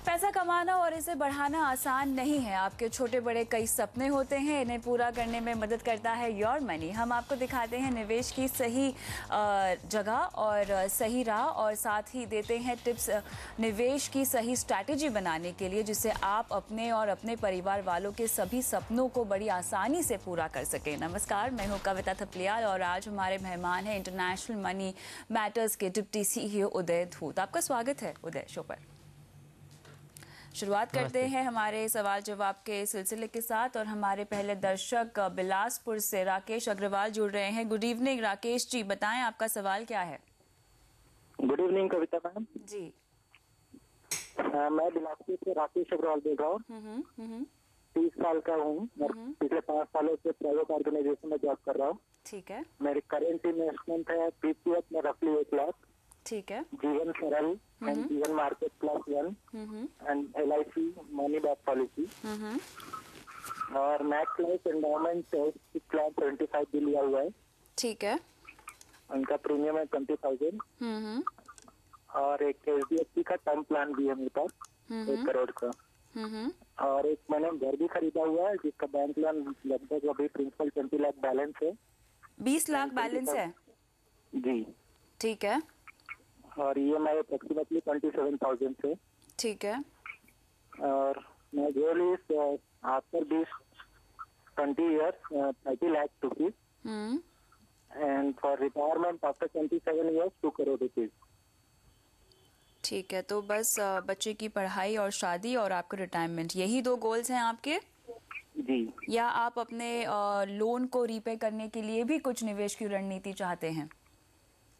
पैसा कमाना और इसे बढ़ाना आसान नहीं है। आपके छोटे बड़े कई सपने होते हैं, इन्हें पूरा करने में मदद करता है योर मनी। हम आपको दिखाते हैं निवेश की सही जगह और सही राह, और साथ ही देते हैं टिप्स निवेश की सही स्ट्रैटेजी बनाने के लिए, जिससे आप अपने और अपने परिवार वालों के सभी सपनों को बड़ी आसानी से पूरा कर सकें। नमस्कार, मैं हूं कविता थपलियाल और आज हमारे मेहमान हैं इंटरनेशनल मनी मैटर्स के डिप्टी CEO उदय धूत। आपका स्वागत है उदय शो पर। शुरुआत करते हैं हमारे सवाल जवाब के सिलसिले के साथ, और हमारे पहले दर्शक बिलासपुर से राकेश अग्रवाल जुड़ रहे हैं। गुड इवनिंग राकेश जी, बताएं आपका सवाल क्या है। गुड इवनिंग कविता मैम जी। मैं बिलासपुर से राकेश अग्रवाल बोल रहा हूँ। 30 साल का हूँ और पिछले 5 सालों से प्राइवेट ऑर्गेनाइजेशन में जॉब कर रहा हूँ। ठीक है। मेरी करेंट इन्वेस्टमेंट है PPF में रफली 1 लाख। ठीक है। जीवन सरल एंड जीवन market +1 and LIC money back policy और मैक्स लाइफ एंडोमेंट 6,75,000 भी लिया हुआ है। ठीक है। उनका प्रीमियम है 20,000 और एक HDFC का टर्म प्लान भी है मेरे पास 1 करोड़ का। और एक मैंने घर भी खरीदा हुआ है जिसका बैंक लोन लगभग अभी प्रिंसिपल 20 लाख बैलेंस है। 20 लाख बैलेंस है जी। ठीक है। और EMI अप्रोक्सीमेटली 27,000 से। ठीक है। और मैं goal is after this 20 years 30 lakh rupees and for retirement after 27 years 2 crore rupees। ठीक है, तो बस बच्चे की पढ़ाई और शादी और आपका रिटायरमेंट, यही 2 गोल्स हैं आपके जी। या आप अपने लोन को रीपे करने के लिए भी कुछ निवेश की रणनीति चाहते हैं?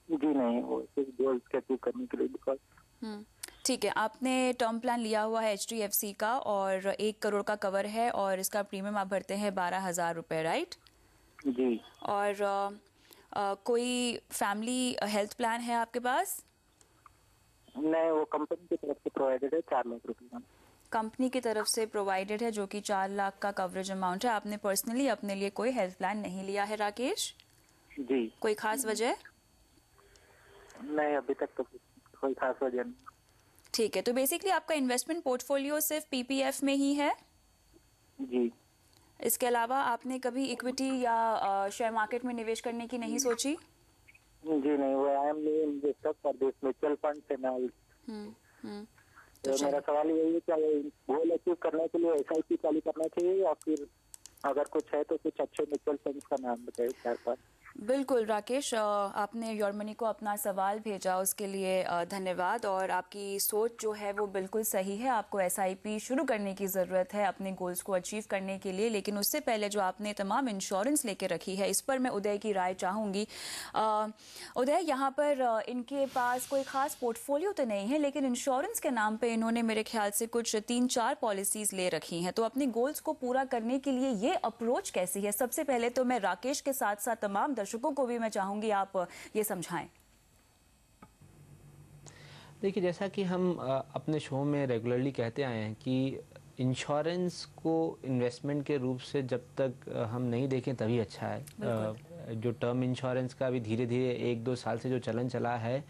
जी नहीं, वो कुछ गोल्स के अचीव करने के लिए बिकॉज। ठीक है, आपने टर्म प्लान लिया हुआ है HDFC का और 1 करोड़ का कवर है और इसका प्रीमियम आप भरते हैं 12,000 रुपये, राइट? जी। और कोई फैमिली हेल्थ प्लान है आपके पास? नहीं, वो कंपनी की तरफ से प्रोवाइडेड है 4 लाख रुपए। कंपनी की तरफ से प्रोवाइडेड है जो कि 4 लाख का कवरेज अमाउंट है। आपने पर्सनली अपने लिए कोई हेल्थ प्लान नहीं लिया है राकेश? जी। कोई खास वजह? नहीं, अभी तक तो कोई खास वजह नहीं। ठीक है, तो बेसिकली आपका इन्वेस्टमेंट पोर्टफोलियो सिर्फ PPF में ही है? जी। इसके अलावा आपने कभी इक्विटी या शेयर मार्केट में निवेश करने की नहीं सोची? जी नहीं, वो I am new investor for this mutual fund and तो मेरा सवाल यही है, क्या गोल अचीव करने के लिए SIP चालू करना चाहिए या फिर अगर कुछ है तो कुछ अच्छे म्यूचुअल फंड का नाम बताइए 4-5। बिल्कुल राकेश, आपने योर मनी को अपना सवाल भेजा, उसके लिए धन्यवाद। और आपकी सोच जो है वो बिल्कुल सही है। आपको SIP शुरू करने की ज़रूरत है अपने गोल्स को अचीव करने के लिए, लेकिन उससे पहले जो आपने तमाम इंश्योरेंस लेके रखी है, इस पर मैं उदय की राय चाहूँगी। उदय, यहाँ पर इनके पास कोई ख़ास पोर्टफोलियो तो नहीं है, लेकिन इंश्योरेंस के नाम पर इन्होंने मेरे ख्याल से कुछ 3-4 पॉलिसीज़ ले रखी हैं। तो अपने गोल्स को पूरा करने के लिए ये अप्रोच कैसी है? सबसे पहले तो मैं राकेश के साथ साथ तमाम दर्शकों को भी मैं चाहूंगी आप ये समझाएं। देखिए, जैसा कि हम अपने शो में रेगुलरली कहते आए हैं कि इंश्योरेंस को इन्वेस्टमेंट के रूप से जब तक हम नहीं देखें तभी अच्छा है। जो टर्म इंश्योरेंस का अभी धीरे धीरे 1-2 साल से जो चलन चला है,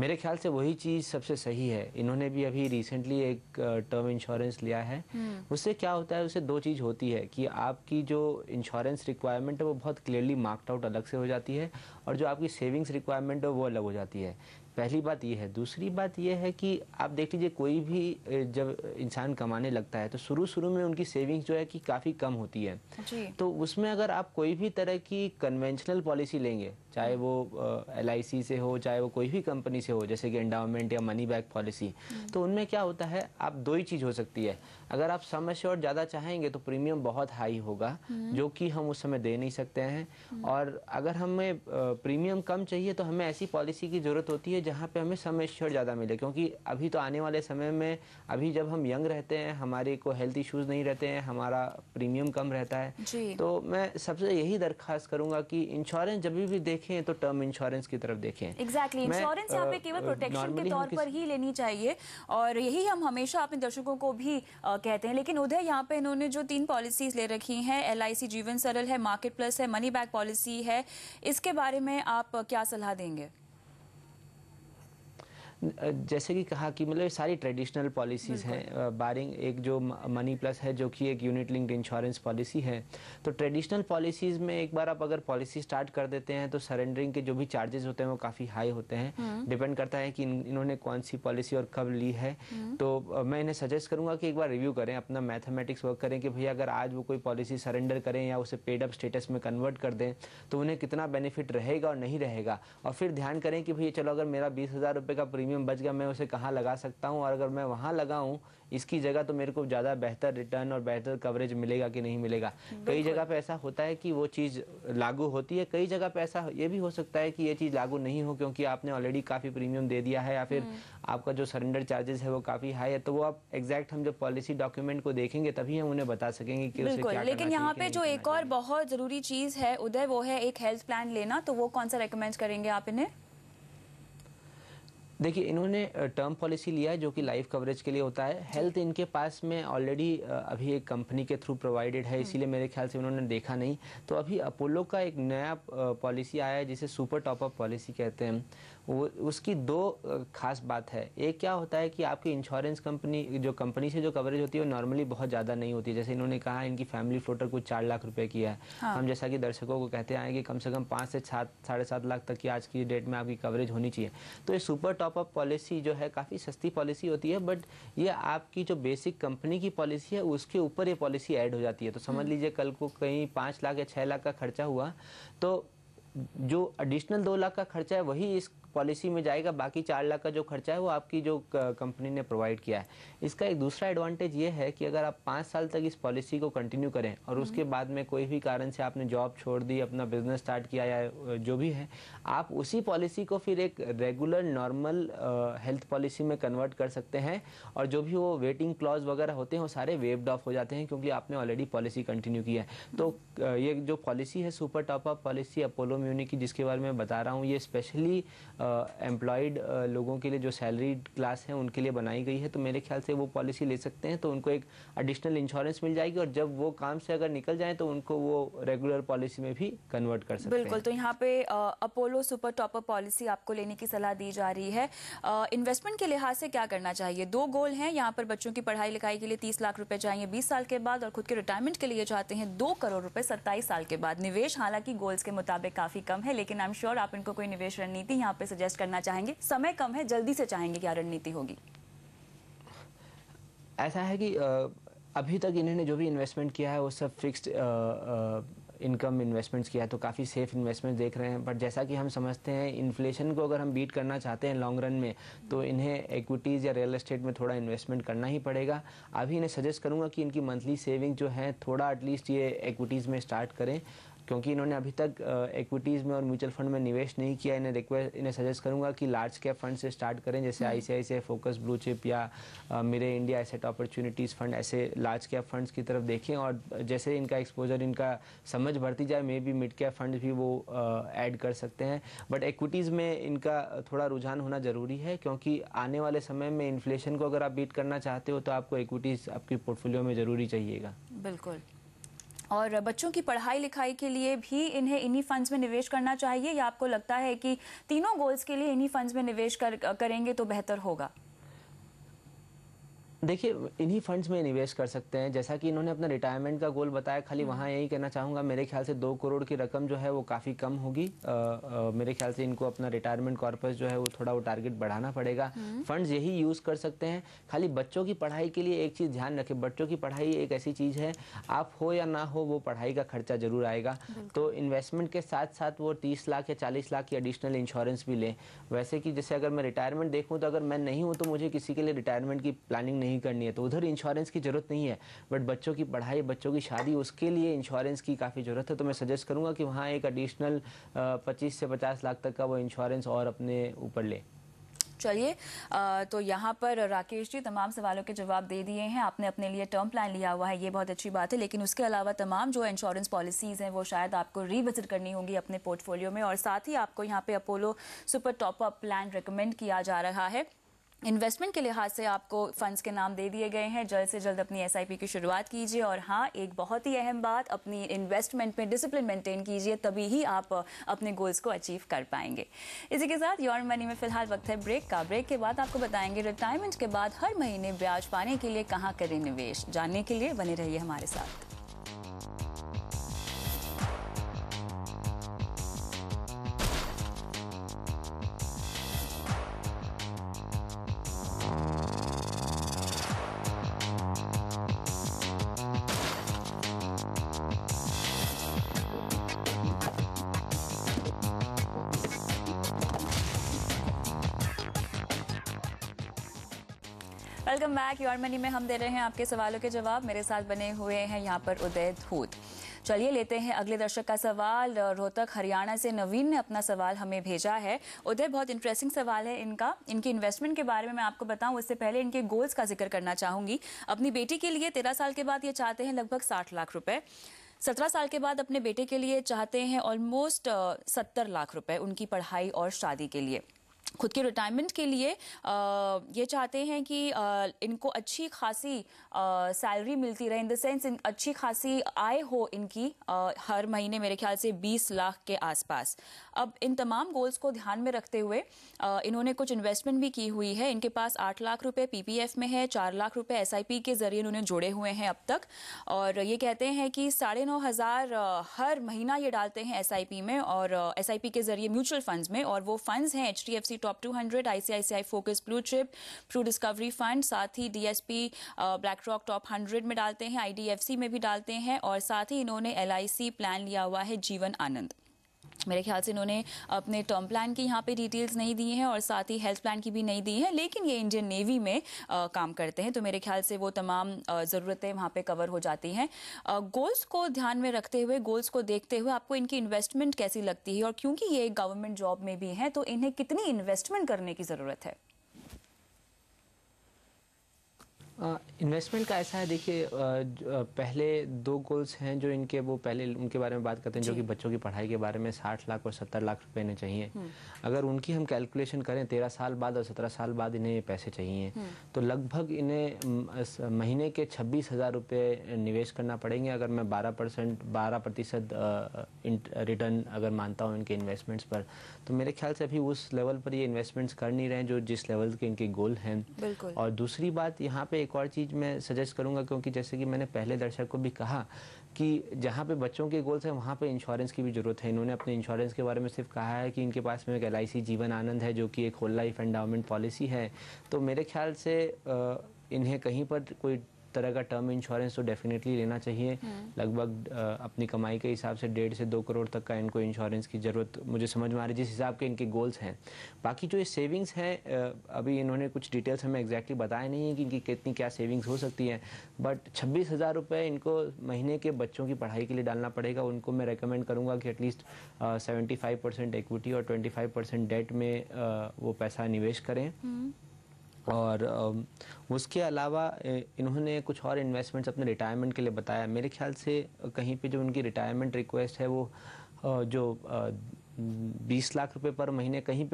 मेरे ख्याल से वही चीज़ सबसे सही है। इन्होंने भी अभी रिसेंटली एक टर्म इंश्योरेंस लिया है। उससे क्या होता है, उससे 2 चीज़ होती है कि आपकी जो इंश्योरेंस रिक्वायरमेंट है वो बहुत क्लियरली मार्क्ड आउट अलग से हो जाती है और जो आपकी सेविंग्स रिक्वायरमेंट है वो अलग हो जाती है। पहली बात ये है। दूसरी बात ये है कि आप देख लीजिए, कोई भी जब इंसान कमाने लगता है तो शुरू में उनकी सेविंग्स जो है कि काफ़ी कम होती है जी। तो उसमें अगर आप कोई भी तरह की कन्वेंशनल पॉलिसी लेंगे, चाहे वो LIC से हो, चाहे वो कोई भी कंपनी से हो, जैसे कि एंडाउमेंट या मनी बैक पॉलिसी, तो उनमें क्या होता है, आप 2 ही चीज़ हो सकती है। अगर आप सम एश्योर्ड ज़्यादा चाहेंगे तो प्रीमियम बहुत हाई होगा, जो कि हम उस समय दे नहीं सकते हैं। और अगर हमें प्रीमियम कम चाहिए तो हमें ऐसी पॉलिसी की ज़रूरत होती है जहाँ पे हमें सम एश्योर्ड ज़्यादा मिले, क्योंकि अभी तो आने वाले समय में, अभी जब हम यंग रहते हैं, हमारे को हेल्थ इश्यूज़ नहीं रहते हैं, हमारा प्रीमियम कम रहता है। तो मैं सबसे यही दरख्वास्त करूँगा कि इंश्योरेंस जब भी देखें देखें तो टर्म इंश्योरेंस की तरफ देखें। एग्जैक्टली, इंश्योरेंस यहाँ पे केवल प्रोटेक्शन के तौर पर ही लेनी चाहिए और यही हम हमेशा अपने दर्शकों को भी कहते हैं। लेकिन उधर यहाँ पे इन्होंने जो 3 पॉलिसीज ले रखी हैं, LIC जीवन सरल है, मार्केट प्लस है, मनी बैक पॉलिसी है, इसके बारे में आप क्या सलाह देंगे? जैसे कि कहा कि मतलब सारी ट्रेडिशनल पॉलिसीज़ हैं, बारिंग एक जो मनी प्लस है जो कि एक यूनिट लिंक्ड इंश्योरेंस पॉलिसी है। तो ट्रेडिशनल पॉलिसीज़ में एक बार आप अगर पॉलिसी स्टार्ट कर देते हैं तो सरेंडरिंग के जो भी चार्जेस होते हैं वो काफ़ी हाई होते हैं। डिपेंड करता है कि इन्होंने कौन सी पॉलिसी और कब ली है। तो मैं इन्हें सजेस्ट करूँगा कि एक बार रिव्यू करें, अपना मैथमेटिक्स वर्क करें कि भैया अगर आज वो कोई पॉलिसी सरेंडर करें या उसे पेड अप स्टेटस में कन्वर्ट कर दें तो उन्हें कितना बेनिफिट रहेगा और नहीं रहेगा। और फिर ध्यान करें कि भैया चलो अगर मेरा 20,000 रुपये का प्रीमियम बच गया, मैं उसे कहाँ लगा सकता हूँ, और अगर मैं वहाँ लगाऊँ इसकी जगह तो मेरे को ज़्यादा बेहतर रिटर्न और बेहतर कवरेज मिलेगा कि नहीं मिलेगा। कई जगह पे ऐसा होता है कि वो चीज़ लागू होती है, कई जगह पे ऐसा ये भी हो सकता है कि ये चीज़ लागू नहीं हो क्योंकि आपने ऑलरेडी काफ़ी प्रीमियम दे दिया है या फिर आपका जो सरेंडर चार्जेस है वो काफ़ी हाई है। तो वो आप एग्जैक्ट हम जब पॉलिसी डॉक्यूमेंट को देखेंगे तभी हम उन्हें बता सकेंगे कि उसे क्या। लेकिन यहाँ पे जो एक और बहुत ज़रूरी चीज़ है उदय, वो है एक हेल्थ प्लान लेना। तो वो कौन सा रेकमेंड करेंगे आप इन्हें? देखिए, इन्होंने टर्म पॉलिसी लिया है जो कि लाइफ कवरेज के लिए होता है। हेल्थ इनके पास में ऑलरेडी अभी एक कंपनी के थ्रू प्रोवाइडेड है, इसीलिए मेरे ख्याल से उन्होंने देखा नहीं। तो अभी अपोलो का एक नया पॉलिसी आया है जिसे सुपर टॉपअप पॉलिसी कहते हैं। वो उसकी 2 खास बात है। एक क्या होता है कि आपकी इंश्योरेंस कंपनी जो कंपनी से जो कवरेज होती है वो नॉर्मली बहुत ज़्यादा नहीं होती। जैसे इन्होंने कहा इनकी फैमिली फ्लोटर कुछ 4 लाख रुपए की है। हाँ। हम जैसा कि दर्शकों को कहते आए कि कम से कम 5 से 7.5 लाख तक की आज की डेट में आपकी कवरेज होनी चाहिए। तो ये सुपर टॉपअप पॉलिसी जो है काफ़ी सस्ती पॉलिसी होती है, बट ये आपकी जो बेसिक कंपनी की पॉलिसी है उसके ऊपर ये पॉलिसी ऐड हो जाती है। तो समझ लीजिए कल को कहीं 5 लाख या 6 लाख का खर्चा हुआ तो जो एडिशनल 2 लाख का खर्चा है वही इस पॉलिसी में जाएगा, बाकी 4 लाख का जो खर्चा है वो आपकी जो कंपनी ने प्रोवाइड किया है। इसका एक दूसरा एडवांटेज ये है कि अगर आप 5 साल तक इस पॉलिसी को कंटिन्यू करें और उसके बाद में कोई भी कारण से आपने जॉब छोड़ दी, अपना बिजनेस स्टार्ट किया या जो भी है, आप उसी पॉलिसी को फिर एक रेगुलर नॉर्मल हेल्थ पॉलिसी में कन्वर्ट कर सकते हैं और जो भी वो वेटिंग क्लॉज वगैरह होते हैं वो सारे वेव्ड ऑफ हो जाते हैं क्योंकि आपने ऑलरेडी पॉलिसी कंटिन्यू की है। तो ये जो पॉलिसी है सुपर टॉपअप पॉलिसी अपोलो म्यूनि की जिसके बारे में बता रहा हूँ, ये स्पेशली एम्प्लॉयड लोगों के लिए जो सैलरीड क्लास है उनके लिए बनाई गई है। तो मेरे ख्याल से वो पॉलिसी ले सकते हैं तो उनको एक एडिशनल इंश्योरेंस मिल जाएगी और जब वो काम से अगर निकल जाए तो उनको वो रेगुलर पॉलिसी में भी कन्वर्ट कर सकते हैं। बिल्कुल, तो यहाँ पे अपोलो सुपर टॉपअप पॉलिसी आपको लेने की सलाह दी जा रही है। इन्वेस्टमेंट के लिहाज से क्या करना चाहिए? 2 गोल हैं यहाँ पर। बच्चों की पढ़ाई लिखाई के लिए 30 लाख रुपए चाहिए 20 साल के बाद और खुद के रिटायरमेंट के लिए चाहते हैं 2 करोड़ रुपए 27 साल के बाद। निवेश हालांकि गोल्स के मुताबिक काफी कम है, लेकिन आई एम श्योर आप इनको कोई निवेश रणनीति यहाँ पे सजेस्ट करना चाहेंगे। समय कम है, जल्दी से चाहेंगे क्या रणनीति होगी? ऐसा है कि अभी तक इन्होंने जो भी इन्वेस्टमेंट किया है वो सब फिक्स्ड इनकम इन्वेस्टमेंट्स किया है, तो काफ़ी सेफ इन्वेस्टमेंट देख रहे हैं। बट जैसा कि हम समझते हैं इन्फ्लेशन को अगर हम बीट करना चाहते हैं लॉन्ग रन में तो इन्हें इक्विटीज़ या रियल एस्टेट में थोड़ा इन्वेस्टमेंट करना ही पड़ेगा। अभी इन्हें सजेस्ट करूँगा कि इनकी मंथली सेविंग जो है थोड़ा एटलीस्ट ये इक्विटीज़ में स्टार्ट करें क्योंकि इन्होंने अभी तक इक्विटीज़ में और म्यूचुअल फंड में निवेश नहीं किया। इन्हें सजेस्ट करूंगा कि लार्ज कैप फंड से स्टार्ट करें, जैसे ICICI फोकस ब्लू चिप या मेरे इंडिया एसेट अपॉर्चुनिटीज़ फंड, ऐसे लार्ज कैप फंड्स की तरफ देखें और जैसे इनका एक्सपोजर इनका समझ बढ़ती जाए may be mid cap fund भी वो ऐड कर सकते हैं। बट इक्विटीज़ में इनका थोड़ा रुझान होना ज़रूरी है क्योंकि आने वाले समय में इन्फ्लेशन को अगर आप बीट करना चाहते हो तो आपको इक्विटीज़ आपकी पोर्टफोलियो में ज़रूरी चाहिएगा। बिल्कुल। और बच्चों की पढ़ाई लिखाई के लिए भी इन्हें इन्हीं फंड्स में निवेश करना चाहिए या आपको लगता है कि तीनों गोल्स के लिए इन्हीं फंड्स में निवेश करेंगे तो बेहतर होगा? देखिए, इन्हीं फंड्स में निवेश कर सकते हैं। जैसा कि इन्होंने अपना रिटायरमेंट का गोल बताया, खाली वहाँ यही कहना चाहूँगा मेरे ख्याल से 2 करोड़ की रकम जो है वो काफ़ी कम होगी। मेरे ख्याल से इनको अपना रिटायरमेंट कॉर्पस जो है वो थोड़ा वो टारगेट बढ़ाना पड़ेगा। फंड्स यही यूज़ कर सकते हैं। खाली बच्चों की पढ़ाई के लिए एक चीज़ ध्यान रखें, बच्चों की पढ़ाई एक ऐसी चीज़ है आप हो या ना हो वो पढ़ाई का खर्चा ज़रूर आएगा। तो इन्वेस्टमेंट के साथ साथ वो 30 लाख या 40 लाख की एडिशनल इंश्योरेंस भी लें। वैसे कि जैसे अगर मैं रिटायरमेंट देखूँ तो अगर मैं नहीं हूँ तो मुझे किसी के लिए रिटायरमेंट की प्लानिंग नहीं करनी है तो उधर इंश्योरेंस की ज़रूरत नहीं है। बट बच्चों की पढ़ाई, बच्चों की शादी, उसके लिए इंश्योरेंस की काफ़ी ज़रूरत है। तो मैं सजेस्ट करूंगा कि वहाँ एक एडिशनल 25 से 50 लाख तक का वो इंश्योरेंस और अपने ऊपर ले। चलिए, तो यहाँ पर राकेश जी तमाम सवालों के जवाब दे दिए हैं। आपने अपने लिए टर्म प्लान लिया हुआ है, ये बहुत अच्छी बात है, लेकिन उसके अलावा तमाम जो इंश्योरेंस पॉलिसीज़ हैं वो शायद आपको रिविजिट करनी होंगी अपने पोर्टफोलियो में। और साथ ही आपको यहाँ पे Apollo super top up plan recommend किया जा रहा है। इन्वेस्टमेंट के लिहाज से आपको फंड्स के नाम दे दिए गए हैं। जल्द से जल्द अपनी एसआईपी की शुरुआत कीजिए। और हाँ, एक बहुत ही अहम बात, अपनी इन्वेस्टमेंट में डिसिप्लिन मेंटेन कीजिए, तभी ही आप अपने गोल्स को अचीव कर पाएंगे। इसी के साथ योर मनी में फिलहाल वक्त है ब्रेक का। ब्रेक के बाद आपको बताएंगे रिटायरमेंट के बाद हर महीने ब्याज पाने के लिए कहाँ करें निवेश। जानने के लिए बने रहिए हमारे साथ। Welcome back. योर मनी में हम दे रहे हैं आपके सवालों के जवाब। मेरे साथ बने हुए हैं यहाँ पर उदय धूत। चलिए लेते हैं अगले दर्शक का सवाल। रोहतक हरियाणा से नवीन ने अपना सवाल हमें भेजा है। उदय, बहुत इंटरेस्टिंग सवाल है इनका। इनकी इन्वेस्टमेंट के बारे में मैं आपको बताऊं उससे पहले इनके गोल्स का जिक्र करना चाहूंगी। अपनी बेटी के लिए 13 साल के बाद ये चाहते हैं लगभग 60 लाख रुपए। 17 साल के बाद अपने बेटे के लिए चाहते हैं ऑलमोस्ट 70 लाख रुपए उनकी पढ़ाई और शादी के लिए। खुद के रिटायरमेंट के लिए ये चाहते हैं कि इनको अच्छी खासी सैलरी मिलती रहे, इन द सेंस अच्छी खासी आय हो इनकी हर महीने, मेरे ख्याल से 20 लाख के आसपास। अब इन तमाम गोल्स को ध्यान में रखते हुए इन्होंने कुछ इन्वेस्टमेंट भी की हुई है। इनके पास 8 लाख रुपए पीपीएफ में है, 4 लाख रुपए एसआईपी के जरिए इन्होंने जोड़े हुए हैं अब तक। और ये कहते हैं कि 9,500 हर महीना ये डालते हैं एसआईपी में, और एसआईपी के जरिए म्यूचुअल फंड्स में। और वो फंड्स हैं HDFC top 200, ICICI focus blue chip, true discovery fund, साथ ही DSP ब्लैक रॉक टॉप 100 में डालते हैं, IDFC में भी डालते हैं। और साथ ही इन्होंने LIC प्लान लिया हुआ है जीवन आनंद। मेरे ख्याल से इन्होंने अपने टर्म प्लान की यहाँ पे डिटेल्स नहीं दी हैं और साथ ही हेल्थ प्लान की भी नहीं दी है, लेकिन ये इंडियन नेवी में काम करते हैं, तो मेरे ख्याल से वो तमाम ज़रूरतें वहाँ पे कवर हो जाती हैं। गोल्स को ध्यान में रखते हुए, गोल्स को देखते हुए आपको इनकी इन्वेस्टमेंट कैसी लगती है, और क्योंकि ये एक गवर्नमेंट जॉब में भी हैं तो इन्हें कितनी इन्वेस्टमेंट करने की ज़रूरत है? इन्वेस्टमेंट का ऐसा है, देखिए पहले 2 गोल्स हैं जो इनके, वो पहले उनके बारे में बात करते हैं, जो कि बच्चों की पढ़ाई के बारे में 60 लाख और 70 लाख रुपए इन्हें चाहिए। अगर उनकी हम कैलकुलेशन करें 13 साल बाद और 17 साल बाद इन्हें ये पैसे चाहिए, तो लगभग इन्हें महीने के 26,000 रुपये निवेश करना पड़ेंगे। अगर मैं 12% रिटर्न अगर मानता हूँ इनके इन्वेस्टमेंट्स पर, तो मेरे ख्याल से अभी उस लेवल पर ये इन्वेस्टमेंट्स कर नहीं रहे हैं जो जिस लेवल के इनके गोल हैं। और दूसरी बात यहाँ पे एक और चीज़ मैं सजेस्ट करूंगा, क्योंकि जैसे कि मैंने पहले दर्शक को भी कहा कि जहाँ पे बच्चों के गोल्स हैं वहाँ पे इंश्योरेंस की भी ज़रूरत है। इन्होंने अपने इंश्योरेंस के बारे में सिर्फ कहा है कि इनके पास में एक LIC जीवन आनंद है जो कि एक होल लाइफ एंडाउमेंट पॉलिसी है। तो मेरे ख्याल से इन्हें कहीं पर कोई तरह का टर्म इंश्योरेंस तो डेफिनेटली लेना चाहिए। लगभग अपनी कमाई के हिसाब से 1.5 से 2 करोड़ तक का इनको इंश्योरेंस की ज़रूरत मुझे समझ में आ रही है, जिस हिसाब के इनके गोल्स हैं। बाकी जो ये सेविंग्स हैं, अभी इन्होंने कुछ डिटेल्स हमें एग्जैक्टली बताया नहीं है कि इनकी कितनी क्या सेविंग्स हो सकती हैं, बट 26,000 रुपये इनको महीने के बच्चों की पढ़ाई के लिए डालना पड़ेगा। उनको मैं रेकमेंड करूँगा कि एटलीस्ट 75% इक्विटी और 25% डेट में वो पैसा निवेश करें। और उसके अलावा इन्होंने कुछ और इन्वेस्टमेंट्स अपने रिटायरमेंट के लिए बताया। मेरे ख्याल से कहीं पे जो उनकी रिटायरमेंट रिक्वेस्ट है वो जो 20 लाख रुपए पर महीने, कहीं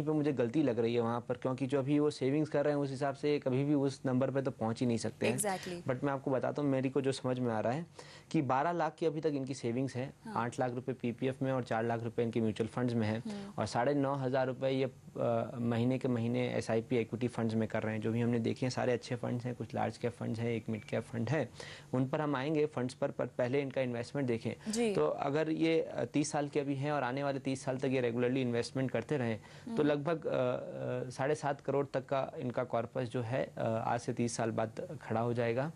पे मुझे गलती लग रही है वहाँ पर, क्योंकि जो अभी वो सेविंग्स कर रहे हैं उस हिसाब से कभी भी उस नंबर पे तो पहुँच ही नहीं सकते हैं। बट मैं आपको बताता हूँ, मेरी को जो समझ में आ रहा है कि 12 लाख की अभी तक इनकी सेविंग्स है। 8 लाख रुपए पीपीएफ में और 4 लाख रुपए इनके म्यूचुअल फंड्स में है, और 9,500 रुपये ये महीने के महीने SIP इक्विटी फंड्स में कर रहे हैं। जो भी हमने देखे हैं सारे अच्छे फंड्स हैं, कुछ लार्ज कैप फंड्स हैं, एक मिड कैप फंड है, उन पर हम आएंगे फंड्स पर पहले इनका इन्वेस्टमेंट देखें। तो अगर ये 30 साल के अभी हैं और आने वाले 30 साल तक ये रेगुलरली इन्वेस्टमेंट करते रहें, तो लगभग 7.5 करोड़ तक का इनका कॉर्पस जो है आज से 30 साल बाद खड़ा हो जाएगा।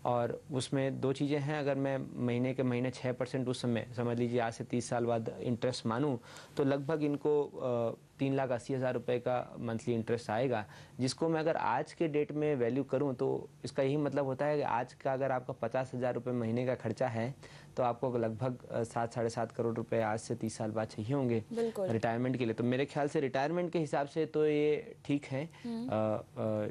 और उसमें 2 चीज़ें हैं, अगर मैं महीने के महीने 6% उस समय समझ लीजिए आज से 30 साल बाद इंटरेस्ट मानूं, तो लगभग इनको 3,80,000 रुपये का मंथली इंटरेस्ट आएगा, जिसको मैं अगर आज के डेट में वैल्यू करूं तो इसका यही मतलब होता है कि आज का अगर आपका 50,000 रुपये महीने का खर्चा है तो आपको लगभग 7-7.5 करोड़ रुपए आज से 30 साल बाद चाहिए होंगे रिटायरमेंट के लिए। तो मेरे ख्याल से रिटायरमेंट के हिसाब से तो ये ठीक है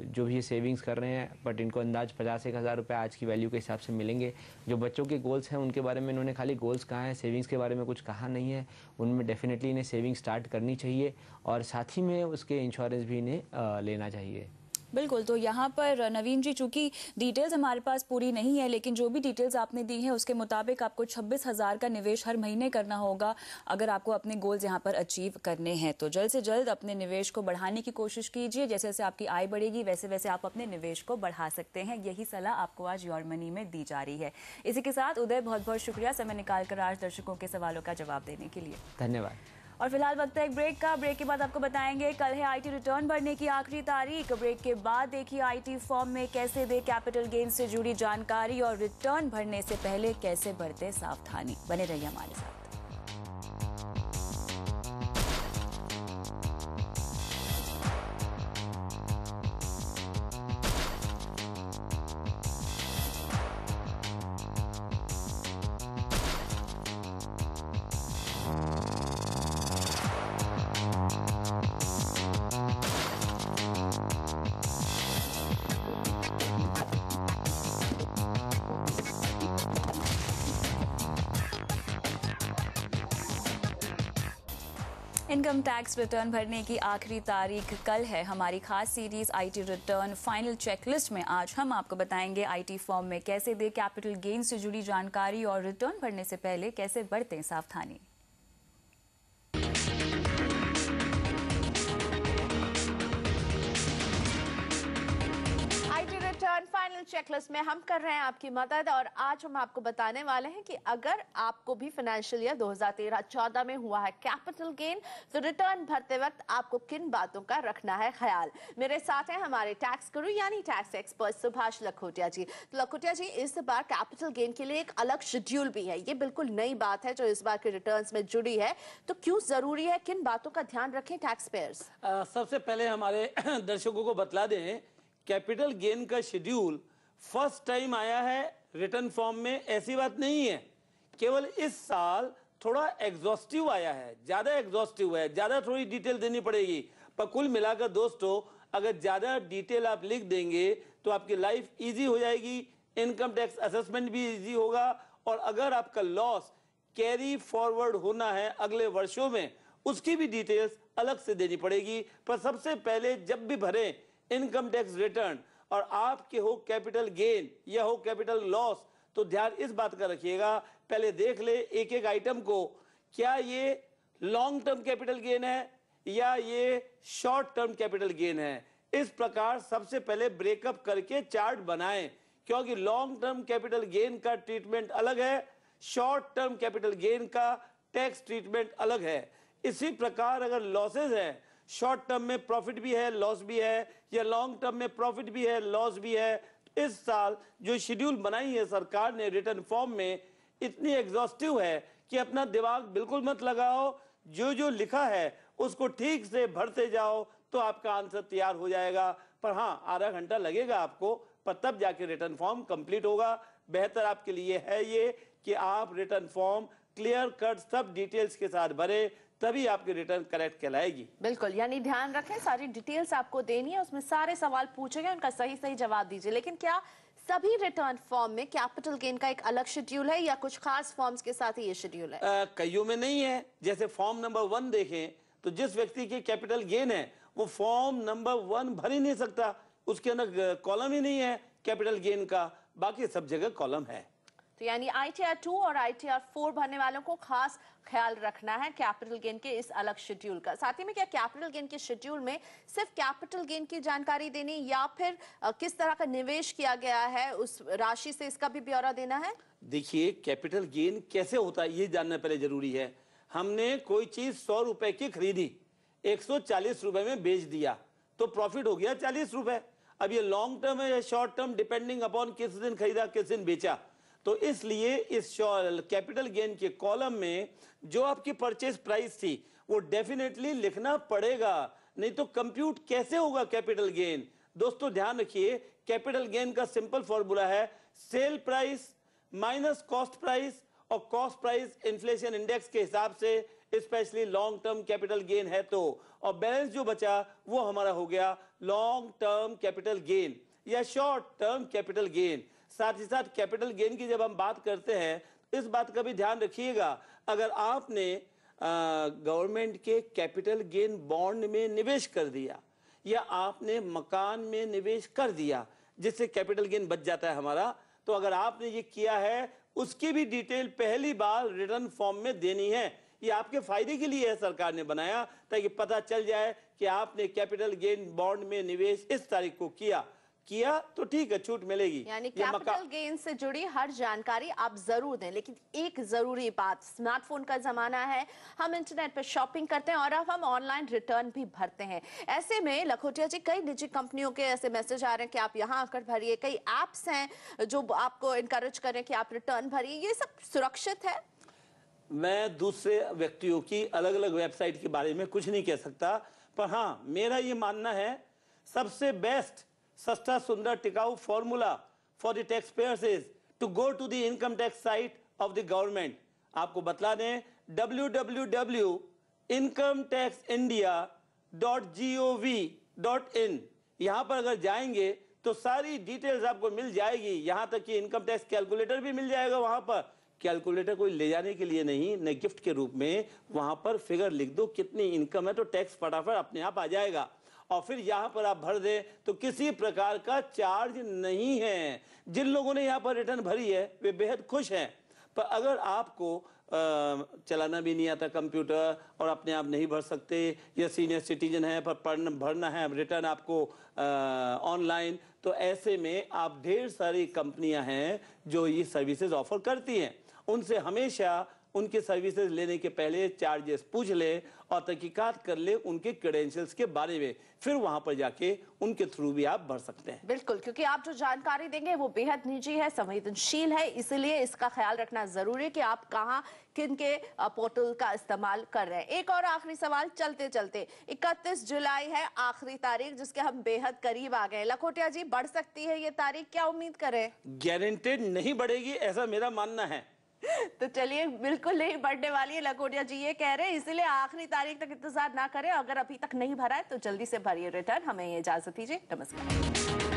जो भी ये सेविंग्स कर रहे हैं, बट इनको अंदाज 50-1,000 रुपये आज की वैल्यू के हिसाब से मिलेंगे। जो बच्चों के गोल्स हैं उनके बारे में इन्होंने खाली गोल्स कहा है, सेविंग्स के बारे में कुछ कहा नहीं है। उनमें डेफिनेटली इन्हें सेविंग स्टार्ट करनी चाहिए और साथ ही में उसके इंश्योरेंस भी इन्हें लेना चाहिए। बिल्कुल, तो यहाँ पर नवीन जी, चूंकि डिटेल्स हमारे पास पूरी नहीं है, लेकिन जो भी डिटेल्स आपने दी है उसके मुताबिक आपको 26,000 का निवेश हर महीने करना होगा अगर आपको अपने गोल्स यहाँ पर अचीव करने हैं। तो जल्द से जल्द अपने निवेश को बढ़ाने की कोशिश कीजिए। जैसे जैसे आपकी आय बढ़ेगी वैसे वैसे आप अपने निवेश को बढ़ा सकते हैं। यही सलाह आपको आज योर मनी में दी जा रही है। इसी के साथ उदय, बहुत बहुत शुक्रिया समय निकालकर आज दर्शकों के सवालों का जवाब देने के लिए। धन्यवाद। और फिलहाल वक्त है एक ब्रेक का। ब्रेक के बाद आपको बताएंगे कल है आईटी रिटर्न भरने की आखिरी तारीख। ब्रेक के बाद देखिए आईटी फॉर्म में कैसे दे कैपिटल गेन से जुड़ी जानकारी और रिटर्न भरने से पहले कैसे बरते सावधानी। बने रहिए हमारे साथ। इनकम टैक्स रिटर्न भरने की आखिरी तारीख कल है। हमारी खास series IT return final checklist में आज हम आपको बताएंगे आईटी फॉर्म में कैसे दे कैपिटल गेन से जुड़ी जानकारी और रिटर्न भरने से पहले कैसे बरतें सावधानी। फाइनल चेकलिस्ट में हम कर रहे हैं आपकी मदद और आज हम आपको बताने वाले हैं कि अगर आपको भी फाइनेंशियल ईयर 2013-14 में हुआ है कैपिटल गेन तो रिटर्न भरते वक्त आपको किन बातों का रखना है ख्याल। मेरे साथ हैं हमारे टैक्स गुरु यानी टैक्स एक्सपर्ट सुभाष लखोटिया जी। तो लखोटिया जी, इस बार कैपिटल गेन के लिए एक अलग शेड्यूल भी है, ये बिल्कुल नई बात है जो इस बार के रिटर्न्स में जुड़ी है, तो क्यों जरूरी है, किन बातों का ध्यान रखें टैक्स पेयर्स? सबसे पहले हमारे दर्शकों को बतला दें, कैपिटल गेन का शेड्यूल फर्स्ट टाइम आया है रिटर्न फॉर्म में, ऐसी बात नहीं है। केवल इस साल थोड़ा एग्जॉस्टिव आया है, ज्यादा एग्जॉस्टिव है, ज्यादा थोड़ी डिटेल देनी पड़ेगी। पर कुल मिलाकर दोस्तों, अगर ज्यादा डिटेल आप लिख देंगे तो आपकी लाइफ इजी हो जाएगी, इनकम टैक्स असेसमेंट भी इजी होगा, और अगर आपका लॉस कैरी फॉरवर्ड होना है अगले वर्षों में, उसकी भी डिटेल्स अलग से देनी पड़ेगी। पर सबसे पहले जब भी भरें इनकम टैक्स रिटर्न और आपके हो कैपिटल गेन या हो कैपिटल लॉस, तो ध्यान इस बात का रखिएगा, पहले देख ले एक एक आइटम को, क्या ये लॉन्ग टर्म कैपिटल गेन है या ये शॉर्ट टर्म कैपिटल गेन है। इस प्रकार सबसे पहले ब्रेकअप करके चार्ट बनाएं, क्योंकि लॉन्ग टर्म कैपिटल गेन का ट्रीटमेंट अलग है, शॉर्ट टर्म कैपिटल गेन का टैक्स ट्रीटमेंट अलग है। इसी प्रकार अगर लॉसेज है, शॉर्ट टर्म में प्रॉफिट भी है लॉस भी है, या लॉन्ग टर्म में प्रॉफिट भी है लॉस भी है, इस साल जो शेड्यूल बनाई है सरकार ने रिटर्न फॉर्म में इतनी एग्जॉस्टिव है कि अपना दिमाग बिल्कुल मत लगाओ, जो जो लिखा है उसको ठीक से भरते जाओ तो आपका आंसर तैयार हो जाएगा। पर हाँ, आधा घंटा लगेगा आपको, पर तब जाके रिटर्न फॉर्म कंप्लीट होगा। बेहतर आपके लिए है ये कि आप रिटर्न फॉर्म क्लियर कट सब डिटेल्स के साथ भरे, तभी आपकी रिटर्न करेक्ट कहलाएगी। बिल्कुल, यानी ध्यान रखें, सारी डिटेल्स आपको देनी है, उसमें सारे सवाल पूछे गए, उनका सही सही जवाब दीजिए। लेकिन क्या सभी रिटर्न फॉर्म में कैपिटल गेन का एक अलग शेड्यूल है या कुछ खास फॉर्म्स के साथ ही ये शेड्यूल है? कईयों में नहीं है। जैसे फॉर्म नंबर 1 देखें तो जिस व्यक्ति की कैपिटल गेन है वो फॉर्म नंबर 1 भर ही नहीं सकता, उसके अंदर कॉलम ही नहीं है कैपिटल गेन का, बाकी सब जगह कॉलम है। तो यानी ITR 2 और ITR 4 भरने वालों को खास ख्याल रखना है कैपिटल गेन के इस अलग शेड्यूल का। साथ ही में क्या कैपिटल गेन के शेड्यूल में सिर्फ कैपिटल गेन की जानकारी देनी या फिर किस तरह का निवेश किया गया है उस राशि से, इसका भी ब्यौरा देना है? देखिए, कैपिटल गेन कैसे होता है ये जानना पहले जरूरी है। हमने कोई चीज 100 रुपए की खरीदी, 140 रुपए में बेच दिया तो प्रॉफिट हो गया 40 रुपए। अब ये लॉन्ग टर्म है या शॉर्ट टर्म, डिपेंडिंग अपॉन किस दिन खरीदा किस दिन बेचा। तो इसलिए इस कैपिटल गेन के कॉलम में जो आपकी परचेज प्राइस थी वो डेफिनेटली लिखना पड़ेगा, नहीं तो कंप्यूट कैसे होगा कैपिटल गेन। दोस्तों ध्यान रखिए, कैपिटल गेन का सिंपल फॉर्मूला है sale price minus cost price, और कॉस्ट प्राइस इन्फ्लेशन इंडेक्स के हिसाब से, specially long term capital gain है तो, और बैलेंस जो बचा वो हमारा हो गया लॉन्ग टर्म कैपिटल गेन या शॉर्ट टर्म कैपिटल गेन। साथ ही साथ कैपिटल गेन की जब हम बात करते हैं, इस बात का भी ध्यान रखिएगा, अगर आपने गवर्नमेंट के कैपिटल गेन बॉन्ड में निवेश कर दिया या आपने मकान में निवेश कर दिया जिससे कैपिटल गेन बच जाता है हमारा, तो अगर आपने ये किया है उसकी भी डिटेल पहली बार रिटर्न फॉर्म में देनी है। ये आपके फायदे के लिए है, सरकार ने बनाया ताकि पता चल जाए कि आपने कैपिटल गेन बॉन्ड में निवेश इस तारीख को किया तो ठीक है, छूट मिलेगी। यानी कैपिटल गेन से जुड़ी हर जानकारी आप जरूर दें। लेकिन एक जरूरी बात, स्मार्टफोन का जमाना है, हम इंटरनेट पर शॉपिंग करते हैं और अब हम ऑनलाइन रिटर्न भी भरते हैं। ऐसे में लखोटिया जी, कई निजी कंपनियों के ऐसे मैसेज आ रहे हैं कि आप यहाँ आकर भरिए, कई एप्स हैं जो आपको इनकरेज करें कि आप रिटर्न भरिए, ये सब सुरक्षित है? मैं दूसरे व्यक्तियों की अलग अलग वेबसाइट के बारे में कुछ नहीं कह सकता, पर हाँ मेरा ये मानना है सबसे बेस्ट सस्ता सुंदर टिकाऊ formula for the tax payers is to go to the income tax site of the government. आपको बतला दें www.incometaxindia.gov.in, यहां पर अगर जाएंगे तो सारी डिटेल्स आपको मिल जाएगी, यहां तक कि इनकम टैक्स कैलकुलेटर भी मिल जाएगा। वहां पर कैलकुलेटर कोई ले जाने के लिए नहीं, न गिफ्ट के रूप में, वहां पर फिगर लिख दो कितनी इनकम है तो टैक्स फटाफट अपने आप आ जाएगा, और फिर यहाँ पर आप भर दें तो किसी प्रकार का चार्ज नहीं है। जिन लोगों ने यहाँ पर रिटर्न भरी है वे बेहद खुश हैं, पर अगर आपको चलाना भी नहीं आता कंप्यूटर और अपने आप नहीं भर सकते, या सीनियर सिटीजन है पर भरना है रिटर्न आपको ऑनलाइन, तो ऐसे में आप ढेर सारी कंपनियां हैं जो ये सर्विसेज ऑफर करती हैं, उनसे हमेशा उनके सर्विसेज लेने के पहले चार्जेस पूछ ले और तहकीकात कर ले उनके क्रेडेंशियल्स के बारे में, फिर वहां पर जाके उनके थ्रू भी आप भर सकते हैं। बिल्कुल, क्योंकि आप जो जानकारी देंगे वो बेहद निजी है, संवेदनशील है, इसलिए इसका ख्याल रखना जरूरी है कि आप कहां किन के पोर्टल का इस्तेमाल कर रहे हैं। एक और आखिरी सवाल चलते चलते, 31 जुलाई है आखिरी तारीख जिसके हम बेहद करीब आ गए। लखोटिया जी, बढ़ सकती है ये तारीख, क्या उम्मीद करें? गारंटेड नहीं बढ़ेगी, ऐसा मेरा मानना है। तो चलिए, बिल्कुल नहीं बढ़ने वाली है, लखोटिया जी ये कह रहे हैं, इसलिए आखिरी तारीख तक इंतजार ना करें। अगर अभी तक नहीं भरा है तो जल्दी से भरिए रिटर्न। हमें ये इजाजत दीजिए, नमस्कार।